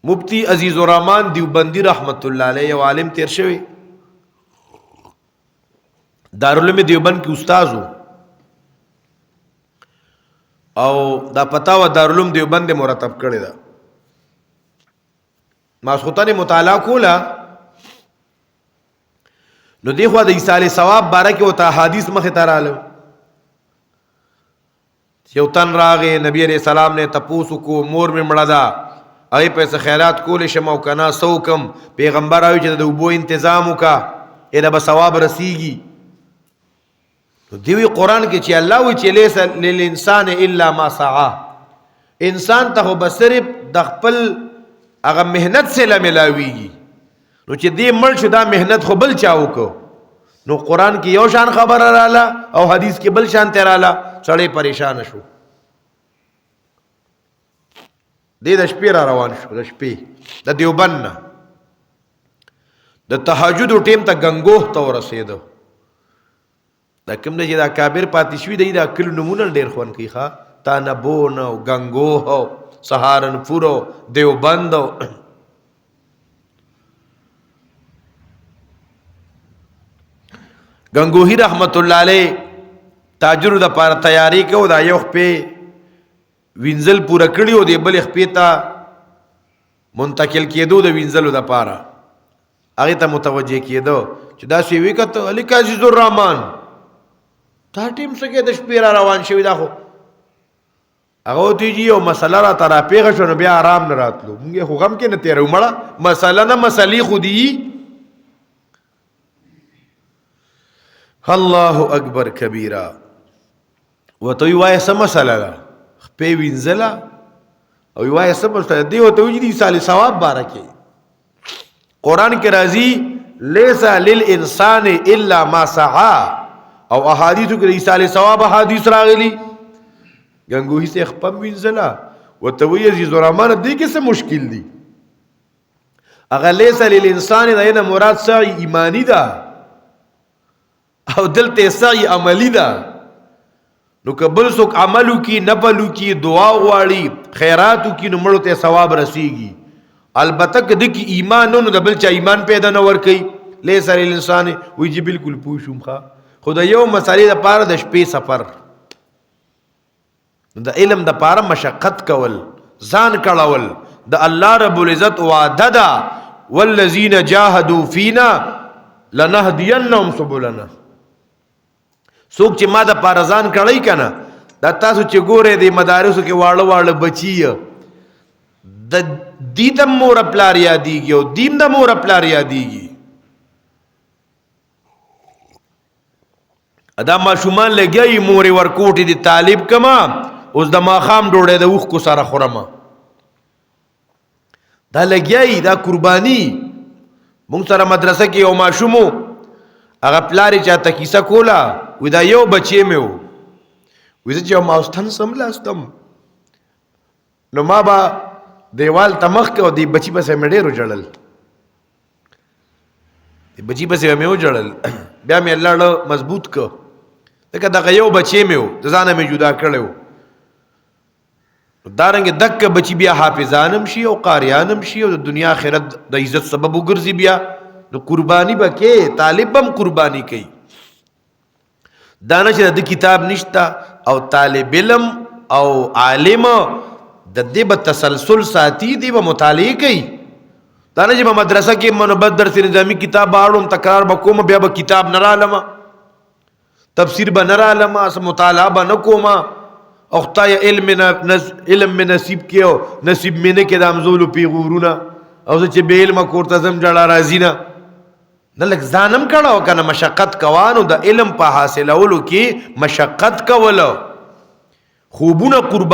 مفتی عزیز الرحمن دیوبندی رحمت الله علیه یو عالم تیر شوی دارالعلوم دیوبند کې استاد او دا پتاوه دارالعلوم دیوبند مرتب کړی دا ماسخوتانه مطالعه کوله نو دی خو د عیسی علی ثواب بارکه او ته حدیث مخه تراله یو تن راغه نبی علیہ السلام نے تپوسو کو مور میں مړه دا ای پیسې خیرات کول شمو کنا سوکم پیغمبر اوی چې د وبو تنظیم وکا اله به ثواب رسیږي دیوی قران کې چې الله وی چې لیس للانسان الا ما سعى انسان ته بصرف د خپل هغه مهنت سره ملاویږي نو چې دې مړ شو دا مهنت خو بل چاو کو نو قران کې یو شان خبر رااله او حدیث کې بل شان تراله سړی پریشان شو دې د شپې را روان شو د شپې د دیوبند د تهجد ټیم ته غنګوه ته ورسېدو دا کوم نه چې دا کابر پاتې شوی دی دا کل نمونه ډېر خوان کوي ښا تانبون او غنګوه سهارنپور دیوبند غنگوہی رحمت اللہ علیہ تاجر د پار تیاری کو دا یو خپې وینزل پورا کړیو دی بل خپې ته منتقل کېدو د وینزلو د پاره هغه ته متوجه کېدو چې دا سی وکړه الیک عزیز الرحمن تا ټیم څخه د شپې را روان شوی دا خو هغه تیږي او مسله را ترا پیغه شنو بیا آرام نه راتلو موږ خو غم کې نه تیرو مړه مسله نه مسلې خو دی الله اکبر کبیره وته وای سم مسله په وینځلا او وای سم مسله دی وته وجدي صالح ثواب بارکه قران کې راځي ليس للانسان الا ما سعى او احادیث کې صالح ثواب احادیث راغلي غنگوہی سے خپم وینځلا وته وی عزیز الرحمن دې کې څه مشکل دي اغه ليس للانسان دا مراد سعی ایمانی ده او دلته سعی عملی ده نو قبل سوک عملو کی نبلو کی دعا غواړي خیراتو کی نو مړو ته ثواب رسیږي البته کدی کی ایمان نو د بل چا ایمان پیدا نه ور کوي لیس الانسان وی جی بالکل پوښوم ښا خدای یو مسالې د پاره د شپې سفر د علم د پاره مشقت کول ځان کړهول د الله رب العزت وعده ده والذین جاهدوا فینا لنهدینهم سبلنا څوک چې ما د پارزان کړی کنه دا تاسو چې ګوره د مدارسو کې واړه واړه بچی د دې د مور پلار یادېږي او دین د مور پلار یادېږي ادا ماشومان لګي مور ورکوټي د طالب کما اوس د ماخام ډوړې د وښ کو سره خورما دا لګي دا قرباني مونږ سره مدرسه کې یو ماشومو هغه پلاری چاته کیسه کولا و دا یو بچی مې وو وزه چې ما واستن سملاستم نو ما با دیوال تمخ کې او دی بچی په سم ډېرو جړل دی بچی په سم مې و جړل بیا مې الله له مضبوط کو دغه دغه یو بچی مې وو ځانه مې جدا کړو دارنګ دک بچی بیا حافظانم شي او قاریانم شي او د دنیا آخرت د عزت سبب وګرځي بیا نو قربانی بکې طالبم قربانی کوي دانه چې د کتاب نشتا او طالب علم او عالم د دې په تسلسل ساتي دی په مطالعه کوي دانه چې په مدرسه کې منبت درس نظامی کتاب باړم تکرار بکوم بیا به کتاب نه رالم تفسیر به نه رالم اس مطالعه به نه کوم او خدای علم من نصیب کېو نصیب مینه کې د امزول پیغورونه او چې به علم کوړه زم جړه راځي نه لک ځانم کړه کنه مشقت کوانو د علم په حاصلولو کې مشقت کول خوبونه قربان